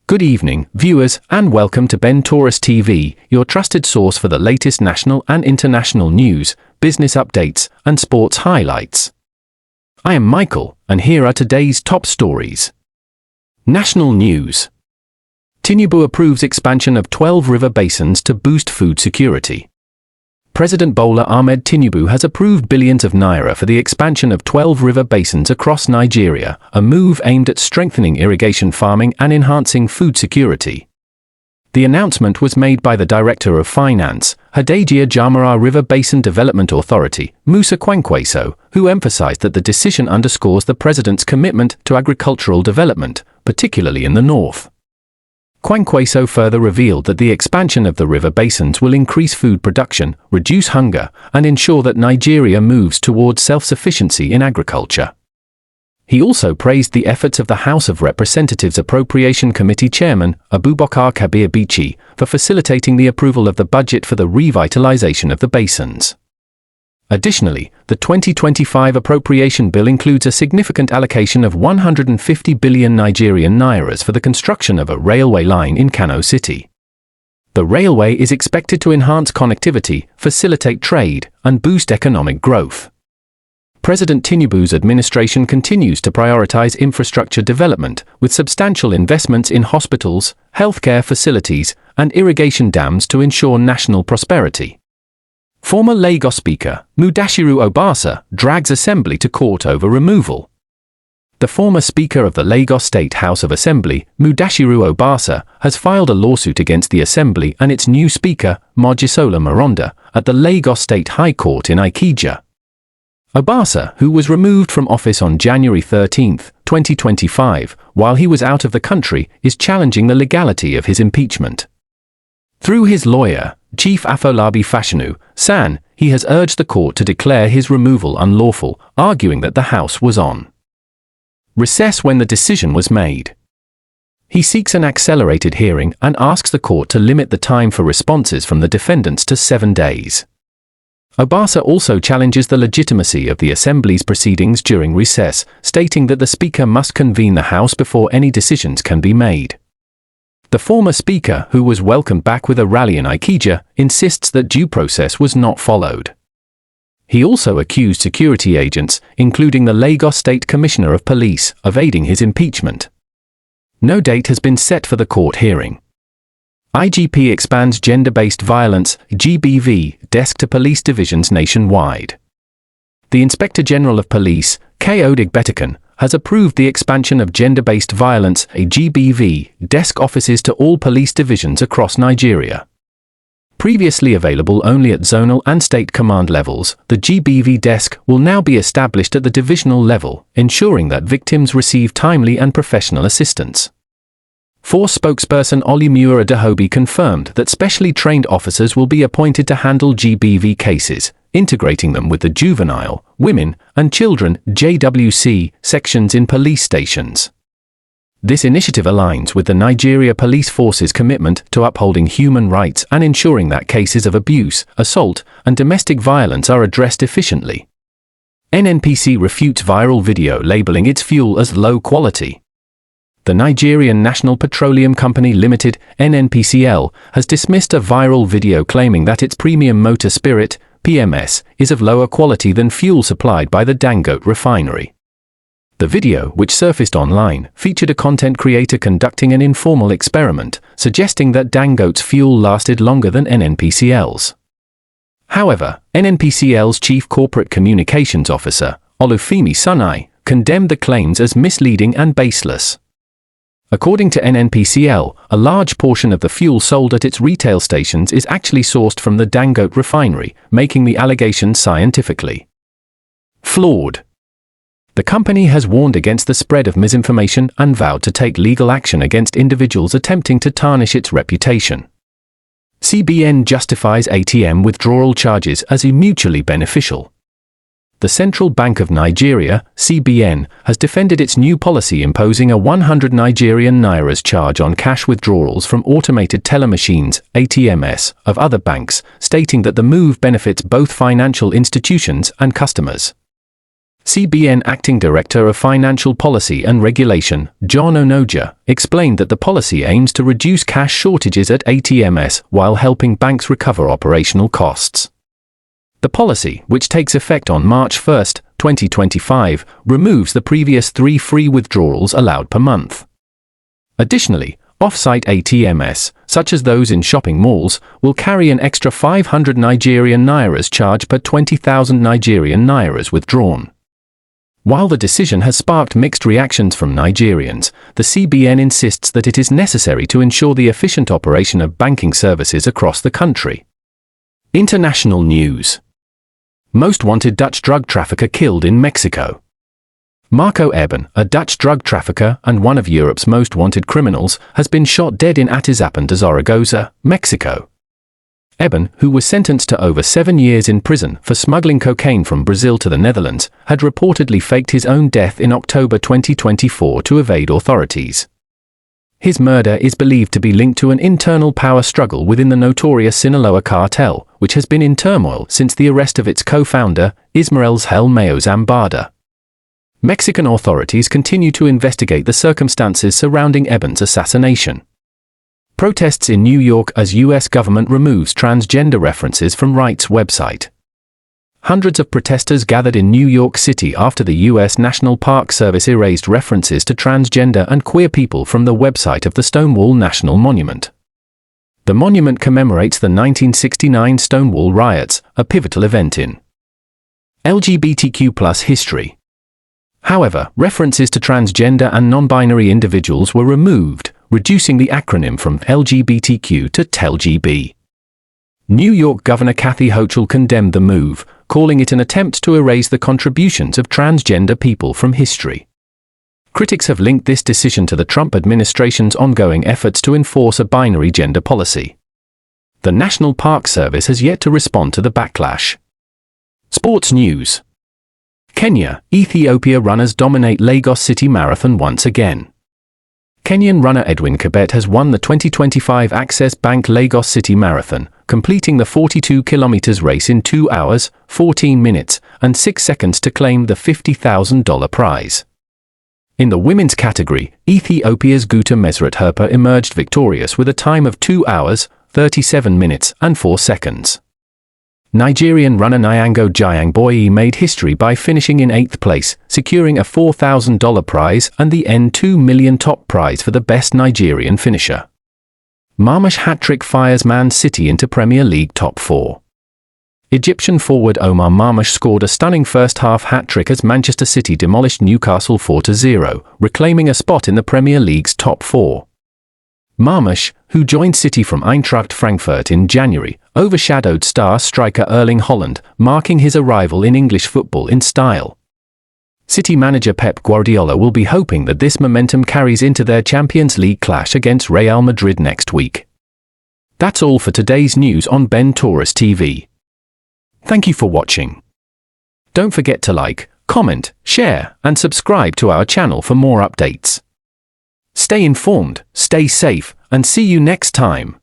Good evening, viewers, and welcome to Ben Taurus TV, your trusted source for the latest national and international news, business updates, and sports highlights. I am Michael, and here are today's top stories. National news. Tinubu approves expansion of 12 river basins to boost food security. President Bola Ahmed Tinubu has approved billions of naira for the expansion of 12 river basins across Nigeria, a move aimed at strengthening irrigation farming and enhancing food security. The announcement was made by the Director of Finance, Hadejia Jamara River Basin Development Authority, Musa Kwankwaso, who emphasized that the decision underscores the president's commitment to agricultural development, particularly in the north. Kwankwaso further revealed that the expansion of the river basins will increase food production, reduce hunger, and ensure that Nigeria moves towards self-sufficiency in agriculture. He also praised the efforts of the House of Representatives Appropriation Committee Chairman, Abubakar Kabir Bichi, for facilitating the approval of the budget for the revitalization of the basins. Additionally, the 2025 appropriation bill includes a significant allocation of 150 billion Nigerian nairas for the construction of a railway line in Kano City. The railway is expected to enhance connectivity, facilitate trade, and boost economic growth. President Tinubu's administration continues to prioritize infrastructure development, with substantial investments in hospitals, healthcare facilities, and irrigation dams to ensure national prosperity. Former Lagos Speaker, Mudashiru Obasa, drags Assembly to court over removal. The former Speaker of the Lagos State House of Assembly, Mudashiru Obasa, has filed a lawsuit against the Assembly and its new Speaker, Mojisola Maronda, at the Lagos State High Court in Ikeja. Obasa, who was removed from office on January 13, 2025, while he was out of the country, is challenging the legality of his impeachment. Through his lawyer, Chief Afolabi Fashanu, San, he has urged the court to declare his removal unlawful, arguing that the House was on recess when the decision was made. He seeks an accelerated hearing and asks the court to limit the time for responses from the defendants to 7 days. Obasa also challenges the legitimacy of the Assembly's proceedings during recess, stating that the Speaker must convene the House before any decisions can be made. The former Speaker, who was welcomed back with a rally in Ikeja, insists that due process was not followed. He also accused security agents, including the Lagos State Commissioner of Police, of aiding his impeachment. No date has been set for the court hearing. IGP expands gender-based violence (GBV) desk to police divisions nationwide. The Inspector General of Police, K. Odigbetekan, has approved the expansion of gender-based violence (GBV) desk offices to all police divisions across Nigeria. Previously available only at zonal and state command levels, the GBV desk will now be established at the divisional level, ensuring that victims receive timely and professional assistance. Force spokesperson Olumura Dahobi confirmed that specially trained officers will be appointed to handle GBV cases, integrating them with the juvenile, women, and children (JWC) sections in police stations. This initiative aligns with the Nigeria Police Force's commitment to upholding human rights and ensuring that cases of abuse, assault, and domestic violence are addressed efficiently. NNPC refutes viral video labeling its fuel as low quality. The Nigerian National Petroleum Company Limited, NNPCL, has dismissed a viral video claiming that its premium motor spirit, PMS, is of lower quality than fuel supplied by the Dangote refinery. The video, which surfaced online, featured a content creator conducting an informal experiment, suggesting that Dangote's fuel lasted longer than NNPCL's. However, NNPCL's Chief Corporate Communications Officer, Olufemi Sunai, condemned the claims as misleading and baseless. According to NNPCL, a large portion of the fuel sold at its retail stations is actually sourced from the Dangote refinery, making the allegations scientifically flawed. The company has warned against the spread of misinformation and vowed to take legal action against individuals attempting to tarnish its reputation. CBN justifies ATM withdrawal charges as mutually beneficial. The Central Bank of Nigeria, CBN, has defended its new policy imposing a 100 Nigerian nairas charge on cash withdrawals from automated teller machines, ATMs, of other banks, stating that the move benefits both financial institutions and customers. CBN Acting Director of Financial Policy and Regulation, John Onoja, explained that the policy aims to reduce cash shortages at ATMs while helping banks recover operational costs. The policy, which takes effect on March 1, 2025, removes the previous 3 free withdrawals allowed per month. Additionally, off-site ATMs, such as those in shopping malls, will carry an extra 500 Nigerian nairas charge per 20,000 Nigerian nairas withdrawn. While the decision has sparked mixed reactions from Nigerians, the CBN insists that it is necessary to ensure the efficient operation of banking services across the country. International news. Most wanted Dutch drug trafficker killed in Mexico. Marco Eben, a Dutch drug trafficker and one of Europe's most wanted criminals, has been shot dead in Atizapán de Zaragoza, Mexico. Eben, who was sentenced to over 7 years in prison for smuggling cocaine from Brazil to the Netherlands, had reportedly faked his own death in October 2024 to evade authorities. His murder is believed to be linked to an internal power struggle within the notorious Sinaloa cartel, which has been in turmoil since the arrest of its co-founder, Ismael Mayo Zambada. Mexican authorities continue to investigate the circumstances surrounding Eben's assassination. Protests in New York as U.S. government removes transgender references from rights website. Hundreds of protesters gathered in New York City after the U.S. National Park Service erased references to transgender and queer people from the website of the Stonewall National Monument. The monument commemorates the 1969 Stonewall riots, a pivotal event in LGBTQ+ history. However, references to transgender and non-binary individuals were removed, reducing the acronym from LGBTQ to TLGB. New York Governor Kathy Hochul condemned the move, calling it an attempt to erase the contributions of transgender people from history. Critics have linked this decision to the Trump administration's ongoing efforts to enforce a binary gender policy. The National Park Service has yet to respond to the backlash. Sports news. Kenya, Ethiopia runners dominate Lagos City Marathon once again. Kenyan runner Edwin Kibet has won the 2025 Access Bank Lagos City Marathon, completing the 42 km race in 2 hours, 14 minutes, and 6 seconds to claim the $50,000 prize. In the women's category, Ethiopia's Guta Mesret Herpa emerged victorious with a time of 2 hours, 37 minutes, and 4 seconds. Nigerian runner Nyango Jayangboyi made history by finishing in 8th place, securing a $4,000 prize and the N2 million top prize for the best Nigerian finisher. Marmash hat-trick fires Man City into Premier League top 4. Egyptian forward Omar Marmash scored a stunning first-half hat-trick as Manchester City demolished Newcastle 4-0, reclaiming a spot in the Premier League's top 4. Marmash, who joined City from Eintracht Frankfurt in January, overshadowed star striker Erling Haaland, marking his arrival in English football in style. City manager Pep Guardiola will be hoping that this momentum carries into their Champions League clash against Real Madrid next week. That's all for today's news on Ben Taurus TV. Thank you for watching. Don't forget to like, comment, share, and subscribe to our channel for more updates. Stay informed, stay safe, and see you next time.